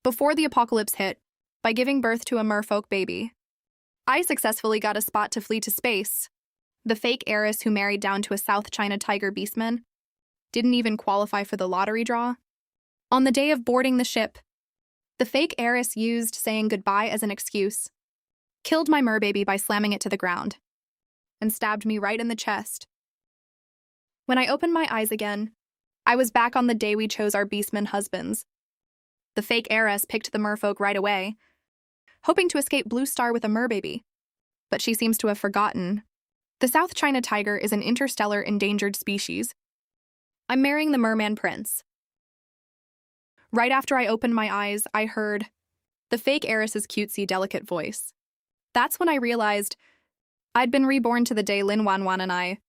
before the apocalypse hit, by giving birth to a merfolk baby. I successfully got a spot to flee to space. The fake heiress who married down to a South China tiger beastman didn't even qualify for the lottery draw. On the day of boarding the ship, the fake heiress used saying goodbye as an excuse, killed my merbaby by slamming it to the ground, and stabbed me right in the chest. When I opened my eyes again, I was back on the day we chose our beastman husbands. The fake heiress picked the merfolk right away, hoping to escape Blue Star with a merbaby, but she seems to have forgotten. The South China tiger is an interstellar endangered species. I'm marrying the merman prince. Right after I opened my eyes, I heard the fake heiress's cutesy, delicate voice. That's when I realized I'd been reborn to the day Lin Wanwan and I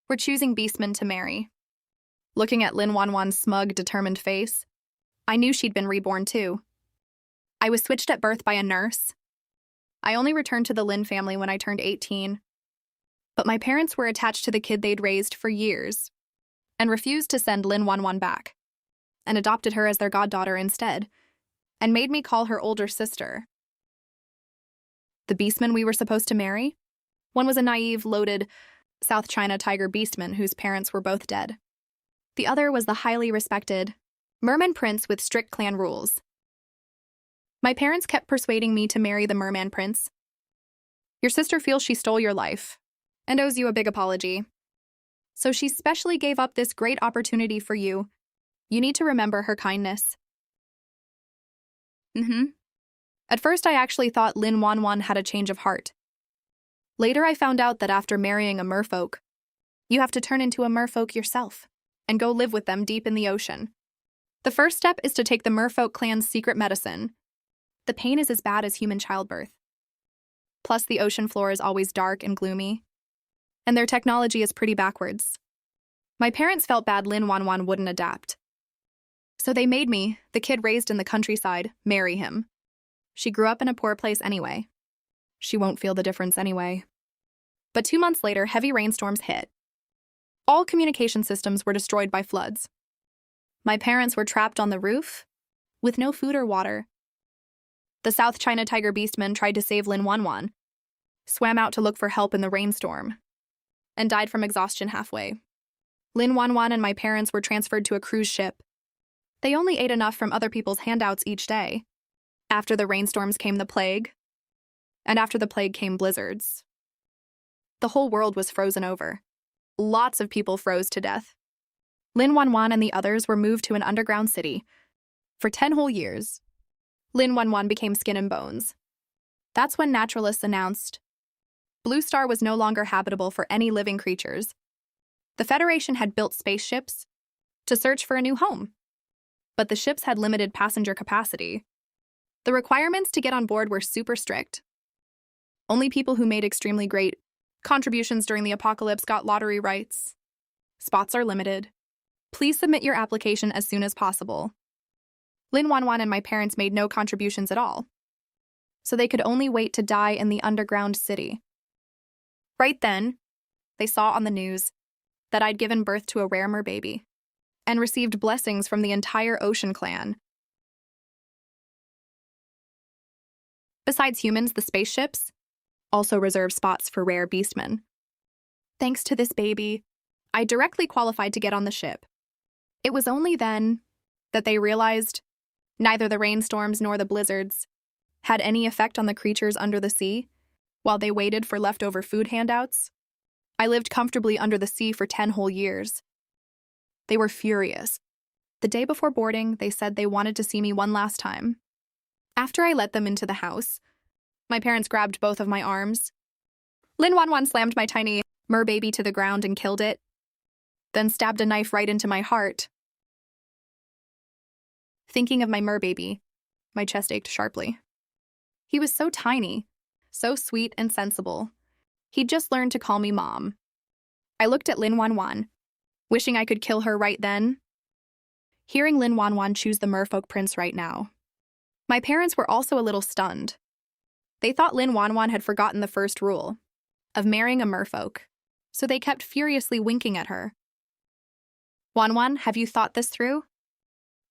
were choosing beastmen to marry. Looking at Lin Wanwan's smug, determined face, I knew she'd been reborn too. I was switched at birth by a nurse. I only returned to the Lin family when I turned 18. But my parents were attached to the kid they'd raised for years and refused to send Lin Wanwan back, and adopted her as their goddaughter instead, and made me call her older sister. The beastman we were supposed to marry? One was a naive, loaded South China tiger beastman whose parents were both dead. The other was the highly respected merman prince with strict clan rules. My parents kept persuading me to marry the merman prince. Your sister feels she stole your life and owes you a big apology. So she specially gave up this great opportunity for you. You need to remember her kindness. At first, I actually thought Lin Wanwan had a change of heart. Later, I found out that after marrying a merfolk, you have to turn into a merfolk yourself and go live with them deep in the ocean. The first step is to take the merfolk clan's secret medicine. The pain is as bad as human childbirth. Plus, the ocean floor is always dark and gloomy, and their technology is pretty backwards. My parents felt bad Lin Wanwan wouldn't adapt. So they made me, the kid raised in the countryside, marry him. She grew up in a poor place anyway. She won't feel the difference anyway. But 2 months later, heavy rainstorms hit. All communication systems were destroyed by floods. My parents were trapped on the roof, with no food or water. The South China tiger beastman tried to save Lin Wanwan, swam out to look for help in the rainstorm, and died from exhaustion halfway. Lin Wanwan and my parents were transferred to a cruise ship. They only ate enough from other people's handouts each day. After the rainstorms came the plague, and after the plague came blizzards. The whole world was frozen over. Lots of people froze to death. Lin Wanwan and the others were moved to an underground city. For 10 whole years, Lin Wanwan became skin and bones. That's when naturalists announced Blue Star was no longer habitable for any living creatures. The Federation had built spaceships to search for a new home, but the ships had limited passenger capacity. The requirements to get on board were super strict. Only people who made extremely great contributions during the apocalypse got lottery rights. Spots are limited. Please submit your application as soon as possible. Lin Wanwan and my parents made no contributions at all, so they could only wait to die in the underground city. Right then, they saw on the news that I'd given birth to a rare merbaby and received blessings from the entire ocean clan. Besides humans, the spaceships also reserve spots for rare beastmen. Thanks to this baby, I directly qualified to get on the ship. It was only then that they realized neither the rainstorms nor the blizzards had any effect on the creatures under the sea while they waited for leftover food handouts. I lived comfortably under the sea for 10 whole years. They were furious. The day before boarding, they said they wanted to see me one last time. After I let them into the house, my parents grabbed both of my arms. Lin Wanwan slammed my tiny merbaby to the ground and killed it, then stabbed a knife right into my heart. Thinking of my merbaby, my chest ached sharply. He was so tiny, so sweet and sensible. He'd just learned to call me Mom. I looked at Lin Wanwan, wishing I could kill her right then. Hearing Lin Wanwan choose the merfolk prince right now. My parents were also a little stunned. They thought Lin Wanwan had forgotten the first rule, of marrying a merfolk, so they kept furiously winking at her. Wanwan, have you thought this through?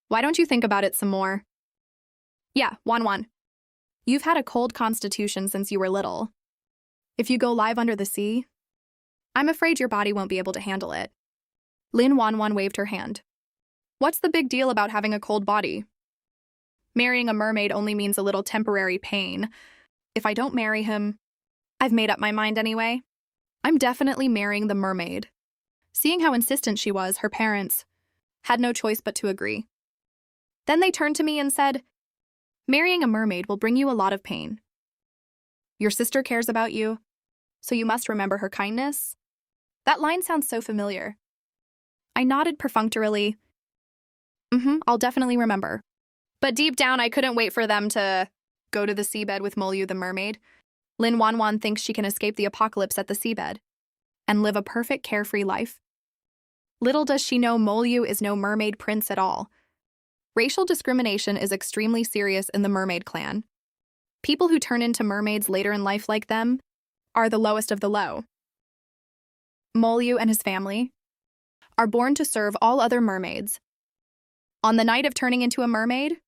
Why don't you think about it some more? Yeah, Wan. You've had a cold constitution since you were little. If you go live under the sea, I'm afraid your body won't be able to handle it. Lin Wan waved her hand. What's the big deal about having a cold body? Marrying a mermaid only means a little temporary pain. If I don't marry him, I've made up my mind anyway. I'm definitely marrying the mermaid. Seeing how insistent she was, her parents had no choice but to agree. Then they turned to me and said, marrying a mermaid will bring you a lot of pain. Your sister cares about you, so you must remember her kindness. That line sounds so familiar. I nodded perfunctorily. I'll definitely remember. But deep down, I couldn't wait for them to go to the seabed with Molyu the mermaid. Lin Wan thinks she can escape the apocalypse at the seabed and live a perfect carefree life. Little does she know Molyu is no mermaid prince at all. Racial discrimination is extremely serious in the mermaid clan. People who turn into mermaids later in life like them are the lowest of the low. Molyu and his family are born to serve all other mermaids. On the night of turning into a mermaid,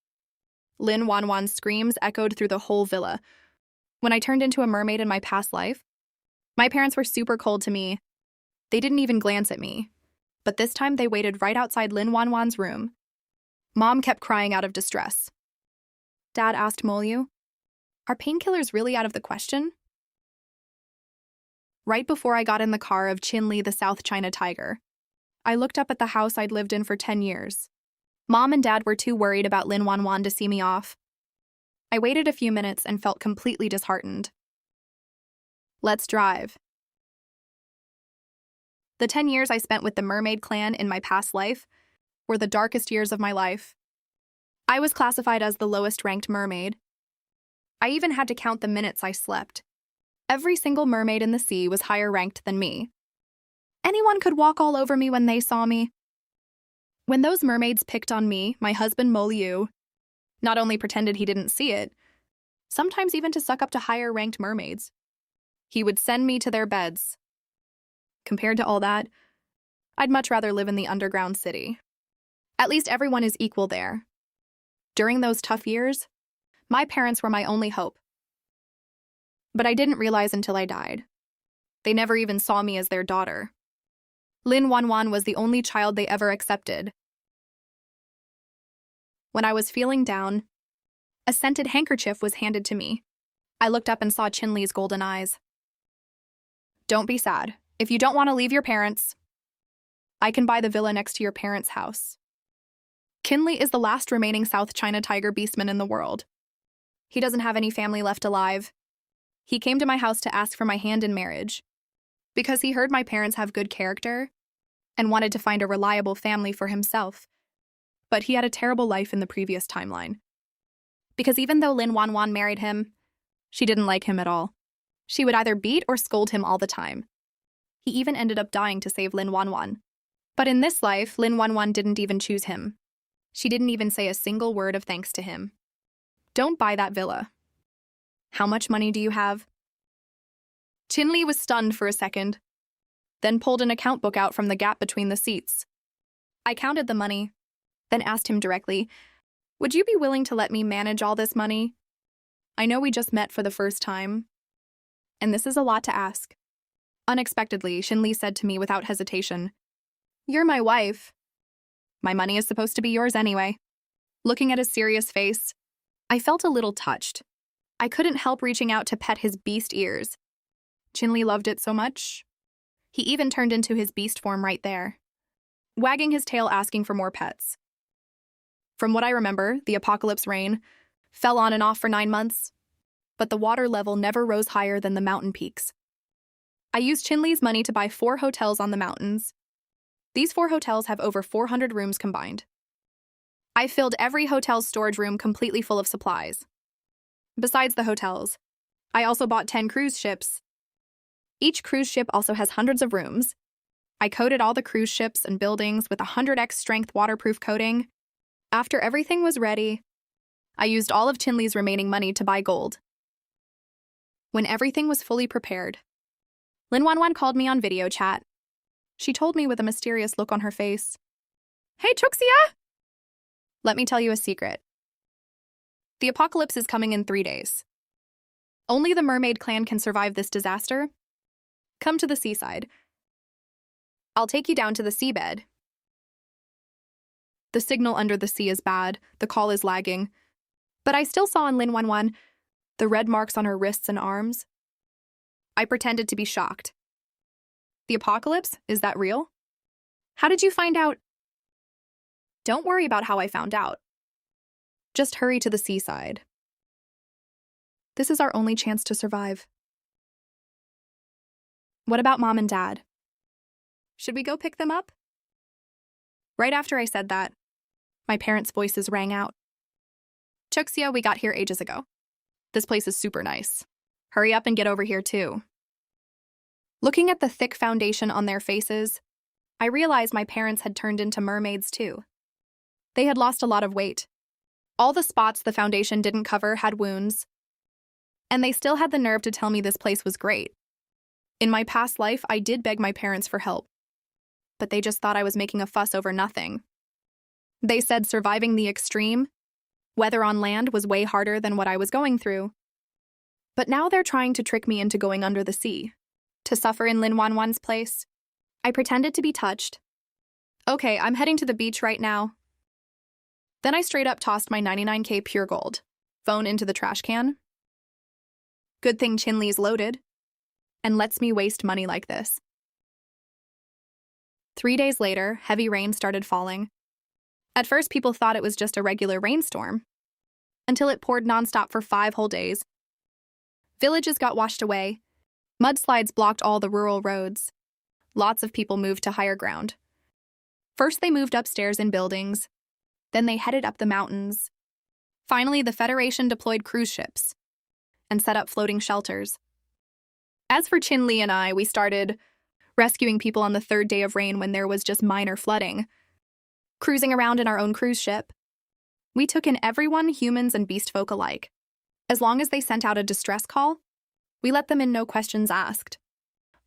Lin Wan's screams echoed through the whole villa. When I turned into a mermaid in my past life, my parents were super cold to me. They didn't even glance at me. But this time they waited right outside Lin Wan's room. Mom kept crying out of distress. Dad asked Molyu, are painkillers really out of the question? Right before I got in the car of Chin-Li the South China Tiger, I looked up at the house I'd lived in for 10 years. Mom and Dad were too worried about Lin Wan to see me off. I waited a few minutes and felt completely disheartened. Let's drive. The 10 years I spent with the mermaid clan in my past life were the darkest years of my life. I was classified as the lowest ranked mermaid. I even had to count the minutes I slept. Every single mermaid in the sea was higher ranked than me. Anyone could walk all over me when they saw me. When those mermaids picked on me, my husband Molyu not only pretended he didn't see it, sometimes even to suck up to higher-ranked mermaids. He would send me to their beds. Compared to all that, I'd much rather live in the underground city. At least everyone is equal there. During those tough years, my parents were my only hope. But I didn't realize until I died. They never even saw me as their daughter. Lin Wan was the only child they ever accepted. When I was feeling down, a scented handkerchief was handed to me. I looked up and saw Chin-Li's golden eyes. Don't be sad. If you don't want to leave your parents, I can buy the villa next to your parents' house. Chin-Li is the last remaining South China Tiger beastman in the world. He doesn't have any family left alive. He came to my house to ask for my hand in marriage because he heard my parents have good character and wanted to find a reliable family for himself. But he had a terrible life in the previous timeline. Because even though Lin Wan married him, she didn't like him at all. She would either beat or scold him all the time. He even ended up dying to save Lin Wan. But in this life, Lin Wan didn't even choose him. She didn't even say a single word of thanks to him. Don't buy that villa. How much money do you have? Chin-Li was stunned for a second, then pulled an account book out from the gap between the seats. I counted the money, then asked him directly, would you be willing to let me manage all this money? I know we just met for the first time, and this is a lot to ask. Unexpectedly, Chin-Li said to me without hesitation, you're my wife. My money is supposed to be yours anyway. Looking at his serious face, I felt a little touched. I couldn't help reaching out to pet his beast ears. Chin-Li loved it so much. He even turned into his beast form right there, wagging his tail asking for more pets. From what I remember, the apocalypse rain fell on and off for 9 months, but the water level never rose higher than the mountain peaks. I used Chin-Li's money to buy 4 hotels on the mountains. These 4 hotels have over 400 rooms combined. I filled every hotel's storage room completely full of supplies. Besides the hotels, I also bought 10 cruise ships. Each cruise ship also has hundreds of rooms. I coated all the cruise ships and buildings with a 100x strength waterproof coating. After everything was ready, I used all of Chin-Li's remaining money to buy gold. When everything was fully prepared, Lin Wan called me on video chat. She told me with a mysterious look on her face, "Hey, Chuxia! Let me tell you a secret. The apocalypse is coming in 3 days. Only the Mermaid clan can survive this disaster. Come to the seaside. I'll take you down to the seabed. The signal under the sea is bad, the call is lagging. But I still saw on Lin 11 the red marks on her wrists and arms. I pretended to be shocked. The apocalypse? Is that real? How did you find out? Don't worry about how I found out. Just hurry to the seaside. This is our only chance to survive. What about Mom and Dad? Should we go pick them up? Right after I said that, my parents' voices rang out. Chuxia, we got here ages ago. This place is super nice. Hurry up and get over here too. Looking at the thick foundation on their faces, I realized my parents had turned into mermaids too. They had lost a lot of weight. All the spots the foundation didn't cover had wounds. And they still had the nerve to tell me this place was great. In my past life, I did beg my parents for help. But they just thought I was making a fuss over nothing. They said surviving the extreme, weather on land, was way harder than what I was going through. But now they're trying to trick me into going under the sea, to suffer in Lin Wanwan's place. I pretended to be touched. Okay, I'm heading to the beach right now. Then I straight up tossed my 99K pure gold phone into the trash can. Good thing Chinli's loaded and lets me waste money like this. 3 days later, heavy rain started falling. At first, people thought it was just a regular rainstorm, until it poured nonstop for 5 whole days. Villages got washed away. Mudslides blocked all the rural roads. Lots of people moved to higher ground. First, they moved upstairs in buildings. Then they headed up the mountains. Finally, the Federation deployed cruise ships and set up floating shelters. As for Chinli and I, we started rescuing people on the 3rd day of rain when there was just minor flooding. Cruising around in our own cruise ship. We took in everyone, humans and beast folk alike. As long as they sent out a distress call, we let them in, no questions asked.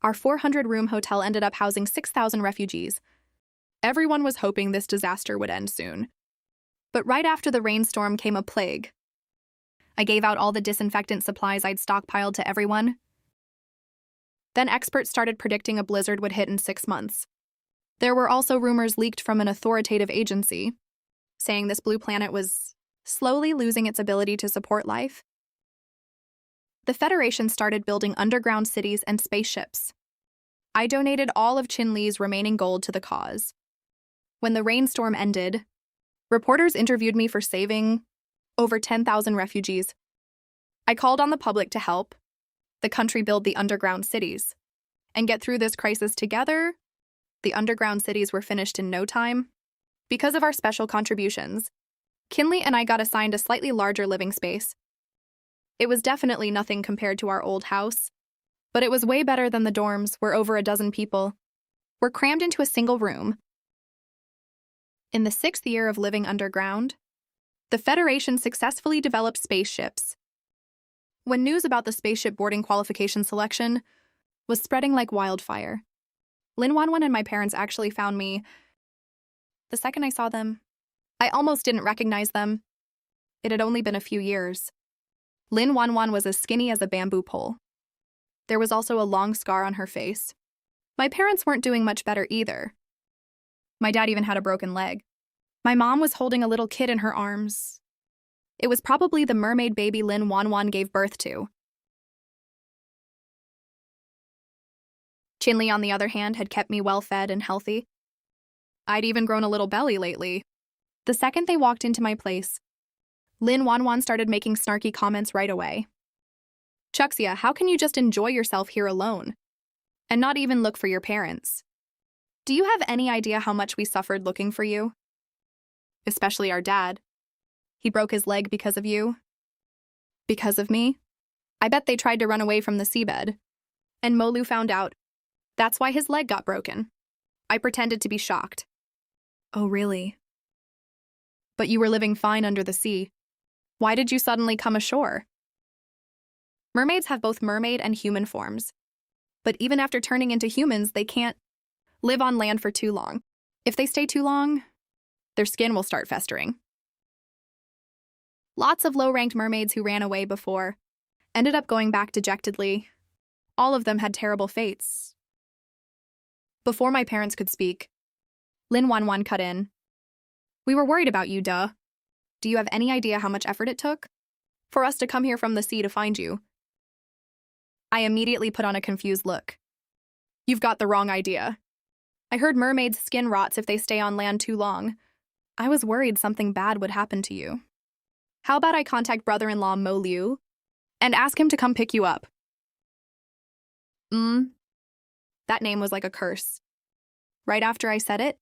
Our 400-room hotel ended up housing 6,000 refugees. Everyone was hoping this disaster would end soon. But right after the rainstorm came a plague. I gave out all the disinfectant supplies I'd stockpiled to everyone. Then experts started predicting a blizzard would hit in 6 months. There were also rumors leaked from an authoritative agency, saying this blue planet was slowly losing its ability to support life. The Federation started building underground cities and spaceships. I donated all of Chinli's remaining gold to the cause. When the rainstorm ended, reporters interviewed me for saving over 10,000 refugees. I called on the public to help the country build the underground cities and get through this crisis together. The underground cities were finished in no time. Because of our special contributions, Kinley and I got assigned a slightly larger living space. It was definitely nothing compared to our old house, but it was way better than the dorms where over a dozen people were crammed into a single room. In the 6th year of living underground, the Federation successfully developed spaceships. When news about the spaceship boarding qualification selection was spreading like wildfire, Lin Wanwan and my parents actually found me. The second I saw them, I almost didn't recognize them. It had only been a few years. Lin Wanwan was as skinny as a bamboo pole. There was also a long scar on her face. My parents weren't doing much better either. My dad even had a broken leg. My mom was holding a little kid in her arms. It was probably the mermaid baby Lin Wanwan gave birth to. Chinli, on the other hand, had kept me well-fed and healthy. I'd even grown a little belly lately. The second they walked into my place, Lin Wanwan started making snarky comments right away. Chuxia, how can you just enjoy yourself here alone and not even look for your parents? Do you have any idea how much we suffered looking for you? Especially our dad. He broke his leg because of you. Because of me? I bet they tried to run away from the seabed. And Molu found out. That's why his leg got broken. I pretended to be shocked. Oh, really? But you were living fine under the sea. Why did you suddenly come ashore? Mermaids have both mermaid and human forms. But even after turning into humans, they can't live on land for too long. If they stay too long, their skin will start festering. Lots of low-ranked mermaids who ran away before ended up going back dejectedly. All of them had terrible fates. Before my parents could speak, Lin Wanwan cut in. We were worried about you, duh. Do you have any idea how much effort it took for us to come here from the sea to find you? I immediately put on a confused look. You've got the wrong idea. I heard mermaids' skin rots if they stay on land too long. I was worried something bad would happen to you. How about I contact brother-in-law Mo Liu and ask him to come pick you up? That name was like a curse. Right after I said it,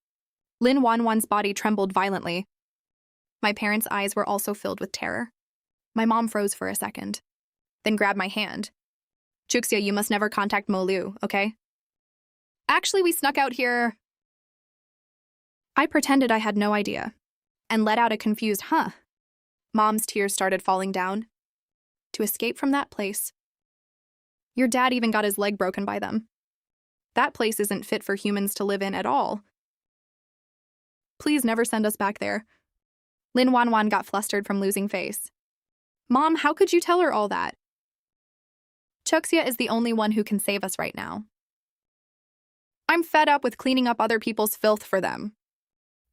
Lin Wanwan's body trembled violently. My parents' eyes were also filled with terror. My mom froze for a second, then grabbed my hand. Chuxia, you must never contact Mo Liu, okay? Actually, we snuck out here. I pretended I had no idea and let out a confused huh. Mom's tears started falling down. To escape from that place. Your dad even got his leg broken by them. That place isn't fit for humans to live in at all. Please never send us back there. Lin Wanwan got flustered from losing face. Mom, how could you tell her all that? Chuxia is the only one who can save us right now. I'm fed up with cleaning up other people's filth for them.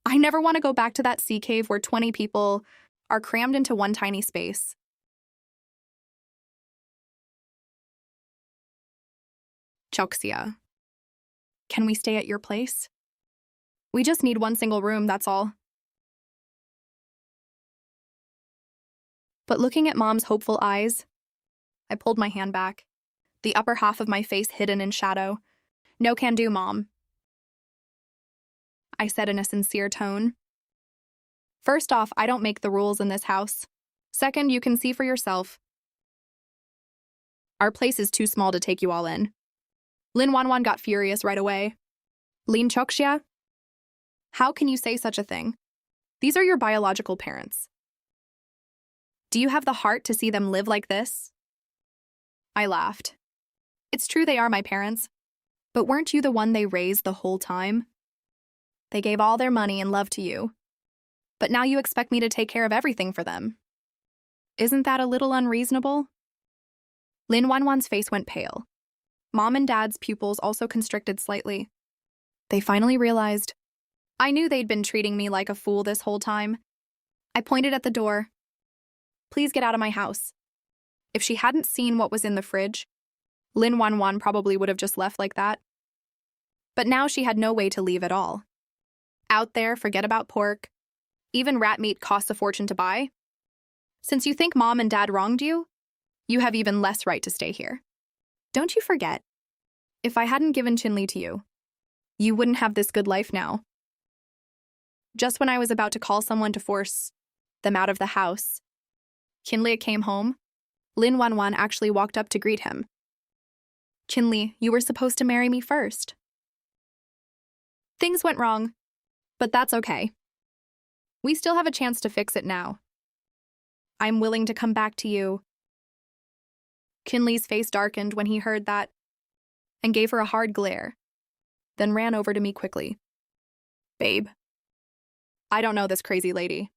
I never want to go back to that sea cave where 20 people are crammed into one tiny space. Chuxia, can we stay at your place? We just need one single room, that's all. But looking at Mom's hopeful eyes, I pulled my hand back, the upper half of my face hidden in shadow. No can do, Mom, I said in a sincere tone. First off, I don't make the rules in this house. Second, you can see for yourself. Our place is too small to take you all in. Lin Wanwan got furious right away. Lin Chuxia? How can you say such a thing? These are your biological parents. Do you have the heart to see them live like this? I laughed. It's true they are my parents, but weren't you the one they raised the whole time? They gave all their money and love to you, but now you expect me to take care of everything for them. Isn't that a little unreasonable? Lin Wanwan's face went pale. Mom and Dad's pupils also constricted slightly. They finally realized. I knew they'd been treating me like a fool this whole time. I pointed at the door. Please get out of my house. If she hadn't seen what was in the fridge, Lin Wanwan probably would have just left like that. But now she had no way to leave at all. Out there, forget about pork. Even rat meat costs a fortune to buy. Since you think Mom and Dad wronged you, you have even less right to stay here. Don't you forget, if I hadn't given Chinli to you, you wouldn't have this good life now. Just when I was about to call someone to force them out of the house, Chinli came home. Lin Wanwan actually walked up to greet him. Chinli, you were supposed to marry me first. Things went wrong, but that's okay. We still have a chance to fix it now. I'm willing to come back to you. Chinli's face darkened when he heard that and gave her a hard glare, then ran over to me quickly. Babe, I don't know this crazy lady.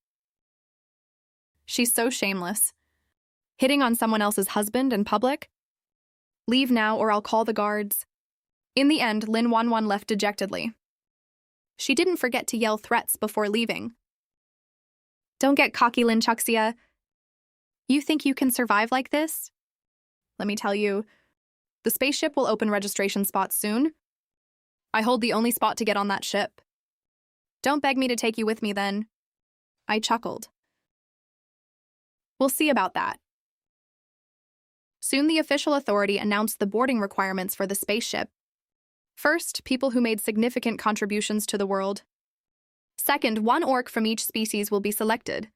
She's so shameless. Hitting on someone else's husband in public? Leave now or I'll call the guards. In the end, Lin Wanwan left dejectedly. She didn't forget to yell threats before leaving. Don't get cocky, Lin Chuxia. You think you can survive like this? Let me tell you, the spaceship will open registration spots soon. I hold the only spot to get on that ship. Don't beg me to take you with me then. I chuckled. We'll see about that. Soon the official authority announced the boarding requirements for the spaceship. First, people who made significant contributions to the world. Second, one orc from each species will be selected.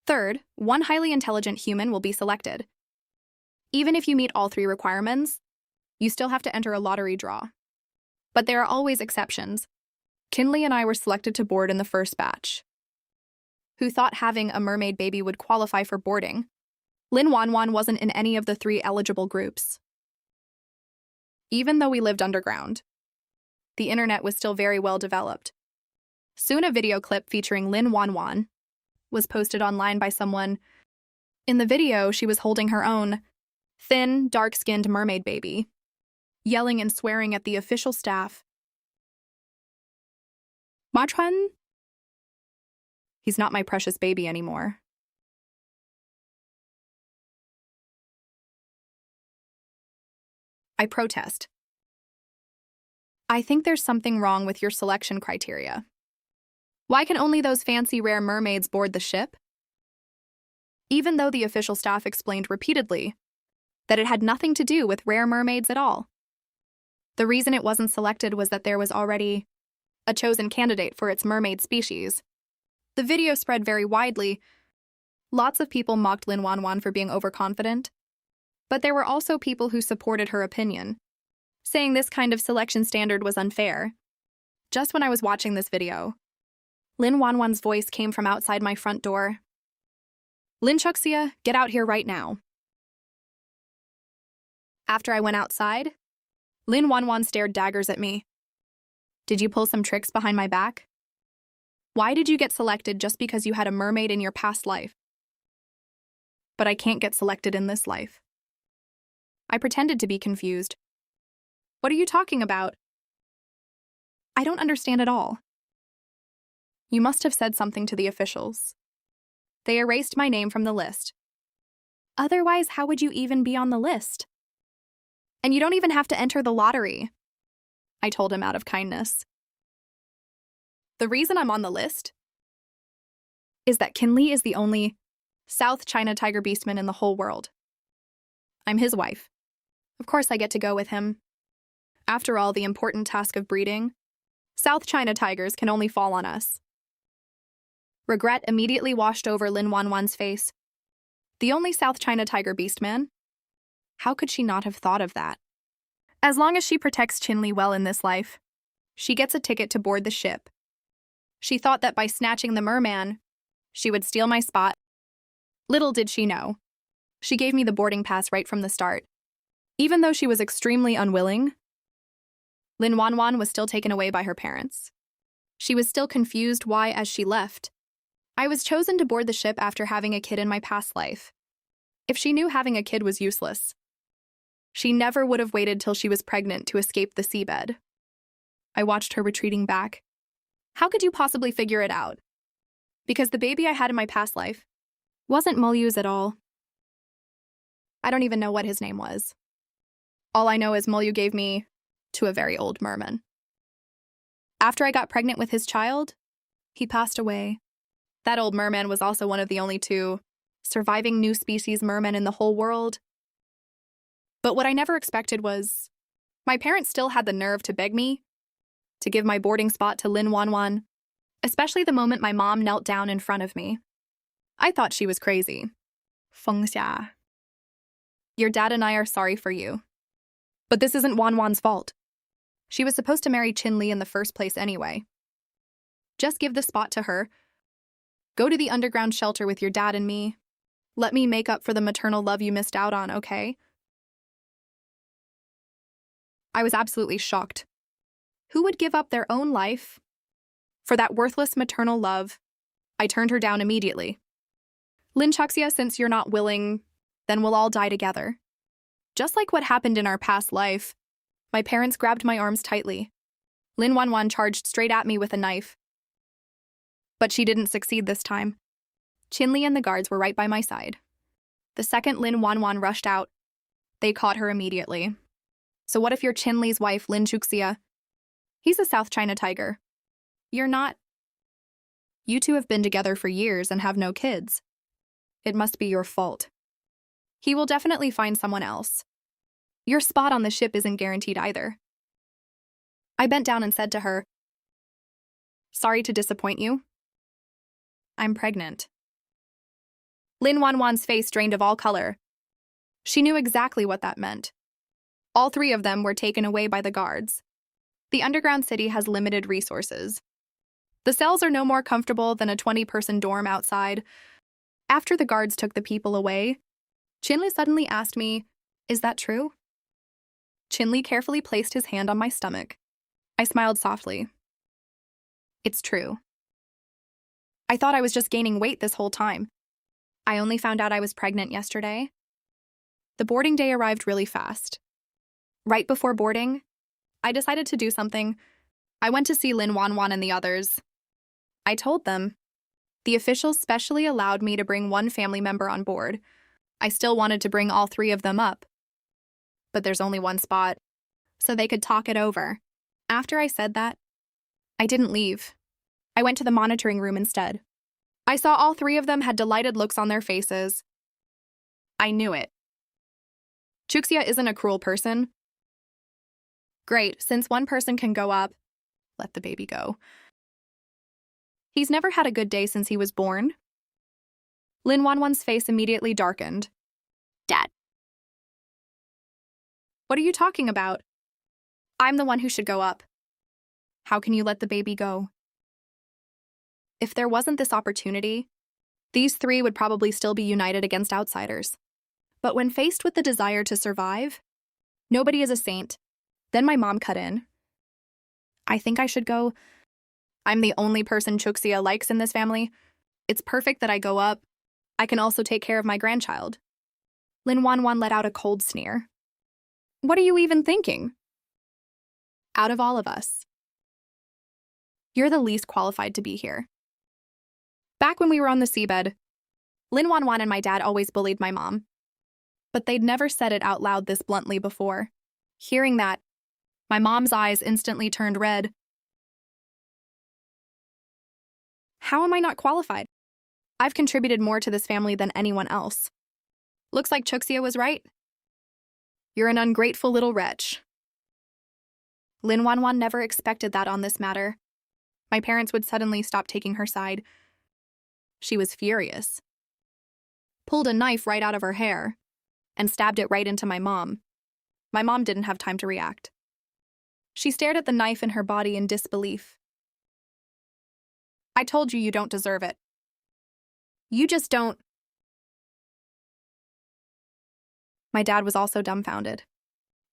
Third, one highly intelligent human will be selected. Even if you meet all three requirements, you still have to enter a lottery draw. But there are always exceptions. Kinley and I were selected to board in the first batch. Who thought having a mermaid baby would qualify for boarding? Lin Wanwan wasn't in any of the three eligible groups. Even though we lived underground, the internet was still very well developed. Soon a video clip featuring Lin Wanwan was posted online by someone In the video, she was holding her own thin, dark-skinned mermaid baby, yelling and swearing at the official staff. Ma Chuan? He's not my precious baby anymore. I protest. I think there's something wrong with your selection criteria. Why can only those fancy rare mermaids board the ship? Even though the official staff explained repeatedly that it had nothing to do with rare mermaids at all. The reason it wasn't selected was that there was already a chosen candidate for its mermaid species. The video spread very widely. Lots of people mocked Lin Wanwan for being overconfident, but there were also people who supported her opinion, saying this kind of selection standard was unfair. Just when I was watching this video, Lin Wanwan's voice came from outside my front door. Lin Chuxia, get out here right now. After I went outside, Lin Wanwan stared daggers at me. Did you pull some tricks behind my back? Why did you get selected just because you had a mermaid in your past life? But I can't get selected in this life. I pretended to be confused. What are you talking about? I don't understand at all. You must have said something to the officials. They erased my name from the list. Otherwise, how would you even be on the list? And you don't even have to enter the lottery, I told him out of kindness. The reason I'm on the list is that Kinley is the only South China tiger beastman in the whole world. I'm his wife. Of course I get to go with him. After all, the important task of breeding, South China tigers can only fall on us. Regret immediately washed over Lin Wanwan's face. The only South China tiger beastman? How could she not have thought of that? As long as she protects Chinli well in this life, she gets a ticket to board the ship. She thought that by snatching the merman, she would steal my spot. Little did she know. She gave me the boarding pass right from the start. Even though she was extremely unwilling, Lin Wanwan was still taken away by her parents. She was still confused why, as she left, I was chosen to board the ship after having a kid in my past life. If she knew having a kid was useless, she never would have waited till she was pregnant to escape the seabed. I watched her retreating back. How could you possibly figure it out? Because the baby I had in my past life wasn't Molyu's at all. I don't even know what his name was. All I know is Molyu gave me to a very old merman. After I got pregnant with his child, he passed away. That old merman was also one of the only two surviving new species mermen in the whole world. But what I never expected was my parents still had the nerve to beg me to give my boarding spot to Lin Wanwan, especially the moment my mom knelt down in front of me. I thought she was crazy. Fengxia. Your dad and I are sorry for you. But this isn't Wanwan's fault. She was supposed to marry Chinli in the first place anyway. Just give the spot to her. Go to the underground shelter with your dad and me. Let me make up for the maternal love you missed out on, okay? I was absolutely shocked. Who would give up their own life for that worthless maternal love? I turned her down immediately. Lin Chuxia, since you're not willing, then we'll all die together. Just like what happened in our past life, my parents grabbed my arms tightly. Lin Wanwan charged straight at me with a knife. But she didn't succeed this time. Chinli and the guards were right by my side. The second Lin Wanwan rushed out, they caught her immediately. So what if you're Chinli's wife, Lin Chuxia? He's a South China tiger. You're not. You two have been together for years and have no kids. It must be your fault. He will definitely find someone else. Your spot on the ship isn't guaranteed either. I bent down and said to her, sorry to disappoint you. I'm pregnant. Lin Wanwan's face drained of all color. She knew exactly what that meant. All three of them were taken away by the guards. The underground city has limited resources. The cells are no more comfortable than a 20-person dorm outside. After the guards took the people away, Chinli suddenly asked me, is that true? Chinli carefully placed his hand on my stomach. I smiled softly. It's true. I thought I was just gaining weight this whole time. I only found out I was pregnant yesterday. The boarding day arrived really fast. Right before boarding, I decided to do something. I went to see Lin Wanwan and the others. I told them. The officials specially allowed me to bring one family member on board. I still wanted to bring all three of them up. But there's only one spot, so they could talk it over. After I said that, I didn't leave. I went to the monitoring room instead. I saw all three of them had delighted looks on their faces. I knew it. Chuxia isn't a cruel person. Great, since one person can go up, let the baby go. He's never had a good day since he was born. Lin Wanwan's face immediately darkened. Dad. What are you talking about? I'm the one who should go up. How can you let the baby go? If there wasn't this opportunity, these three would probably still be united against outsiders. But when faced with the desire to survive, nobody is a saint. Then my mom cut in. I think I should go. I'm the only person Chuxia likes in this family. It's perfect that I go up. I can also take care of my grandchild. Lin Wanwan let out a cold sneer. What are you even thinking? Out of all of us, you're the least qualified to be here. Back when we were on the seabed, Lin Wanwan and my dad always bullied my mom. But they'd never said it out loud this bluntly before. Hearing that, my mom's eyes instantly turned red. How am I not qualified? I've contributed more to this family than anyone else. Looks like Chuxia was right. You're an ungrateful little wretch. Lin Wanwan never expected that on this matter. My parents would suddenly stop taking her side. She was furious. Pulled a knife right out of her hair and stabbed it right into my mom. My mom didn't have time to react. She stared at the knife in her body in disbelief. I told you you don't deserve it. You just don't. My dad was also dumbfounded.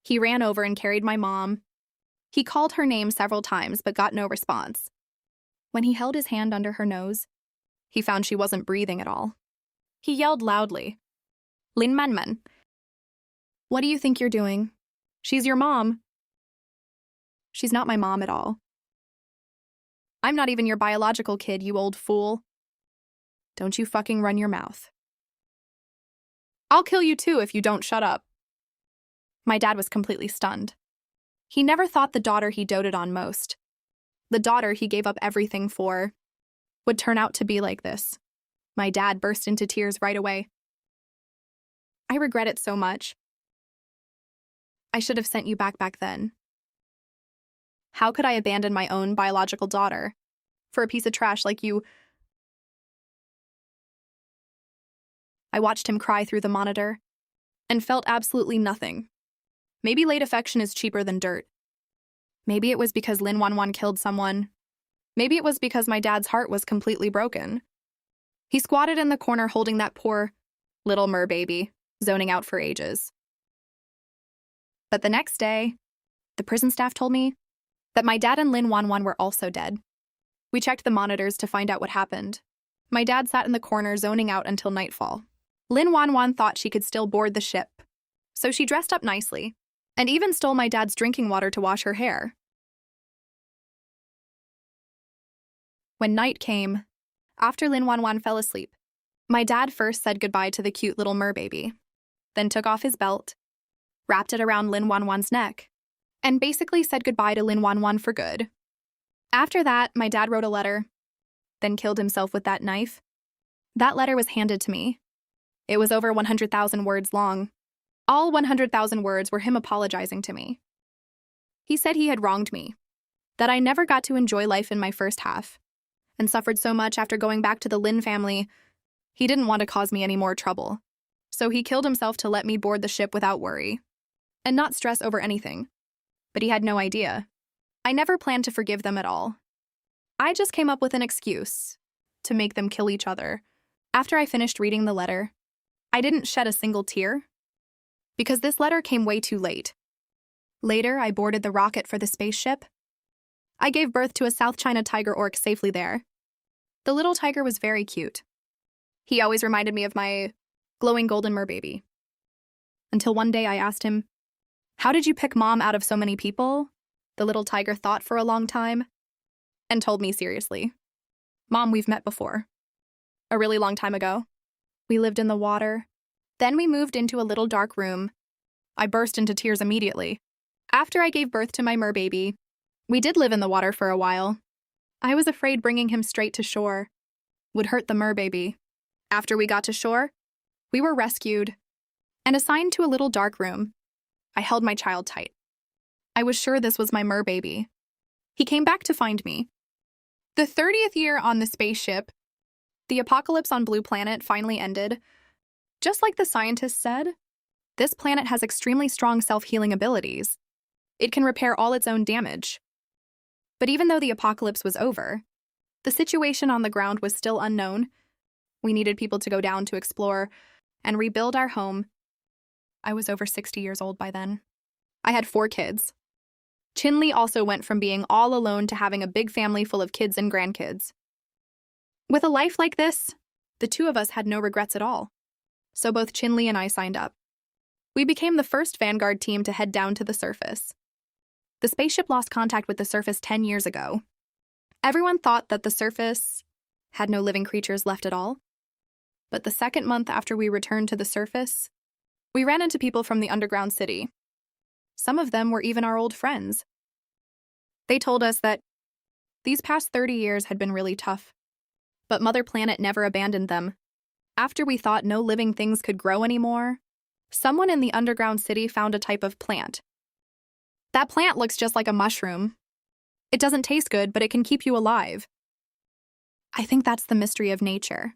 He ran over and carried my mom. He called her name several times but got no response. When he held his hand under her nose, he found she wasn't breathing at all. He yelled loudly, Lin Manman, what do you think you're doing? She's your mom. She's not my mom at all. I'm not even your biological kid, you old fool. Don't you fucking run your mouth. I'll kill you too if you don't shut up. My dad was completely stunned. He never thought the daughter he doted on most, the daughter he gave up everything for, would turn out to be like this. My dad burst into tears right away. I regret it so much. I should have sent you back then. How could I abandon my own biological daughter for a piece of trash like you? I watched him cry through the monitor and felt absolutely nothing. Maybe late affection is cheaper than dirt. Maybe it was because Lin Wanwan killed someone. Maybe it was because my dad's heart was completely broken. He squatted in the corner holding that poor little merbaby, zoning out for ages. But the next day, the prison staff told me that my dad and Lin Wanwan were also dead. We checked the monitors to find out what happened. My dad sat in the corner zoning out until nightfall. Lin Wanwan thought she could still board the ship, so she dressed up nicely and even stole my dad's drinking water to wash her hair. When night came, after Lin Wanwan fell asleep, my dad first said goodbye to the cute little merbaby, then took off his belt, wrapped it around Lin Wanwan's neck, and basically said goodbye to Lin Wanwan for good. After that, my dad wrote a letter, then killed himself with that knife. That letter was handed to me. It was over 100,000 words long. All 100,000 words were him apologizing to me. He said he had wronged me, that I never got to enjoy life in my first half, and suffered so much after going back to the Lin family. He didn't want to cause me any more trouble, so he killed himself to let me board the ship without worry, and not stress over anything. But he had no idea. I never planned to forgive them at all. I just came up with an excuse to make them kill each other. After I finished reading the letter, I didn't shed a single tear, because this letter came way too late. Later, I boarded the rocket for the spaceship. I gave birth to a South China tiger orc safely there. The little tiger was very cute. He always reminded me of my glowing golden merbaby. Until one day I asked him, "How did you pick Mom out of so many people?" The little tiger thought for a long time and told me seriously, "Mom, we've met before. A really long time ago. We lived in the water. Then we moved into a little dark room." I burst into tears immediately. After I gave birth to my merbaby, we did live in the water for a while. I was afraid bringing him straight to shore would hurt the merbaby. After we got to shore, we were rescued and assigned to a little dark room. I held my child tight. I was sure this was my merbaby. He came back to find me. The 30th year on the spaceship, the apocalypse on Blue Planet finally ended. Just like the scientists said, this planet has extremely strong self-healing abilities. It can repair all its own damage. But even though the apocalypse was over, the situation on the ground was still unknown. We needed people to go down to explore and rebuild our home. I was over 60 years old by then. I had 4 kids. Chinli also went from being all alone to having a big family full of kids and grandkids. With a life like this, the 2 of us had no regrets at all. So both Chinli and I signed up. We became the first Vanguard team to head down to the surface. The spaceship lost contact with the surface 10 years ago. Everyone thought that the surface had no living creatures left at all. But the second month after we returned to the surface, we ran into people from the underground city. Some of them were even our old friends. They told us that these past 30 years had been really tough, but Mother Planet never abandoned them. After we thought no living things could grow anymore, someone in the underground city found a type of plant. That plant looks just like a mushroom. It doesn't taste good, but it can keep you alive. I think that's the mystery of nature.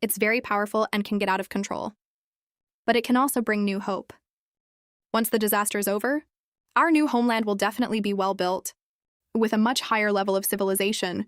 It's very powerful and can get out of control. But it can also bring new hope. Once the disaster is over, our new homeland will definitely be well built, with a much higher level of civilization,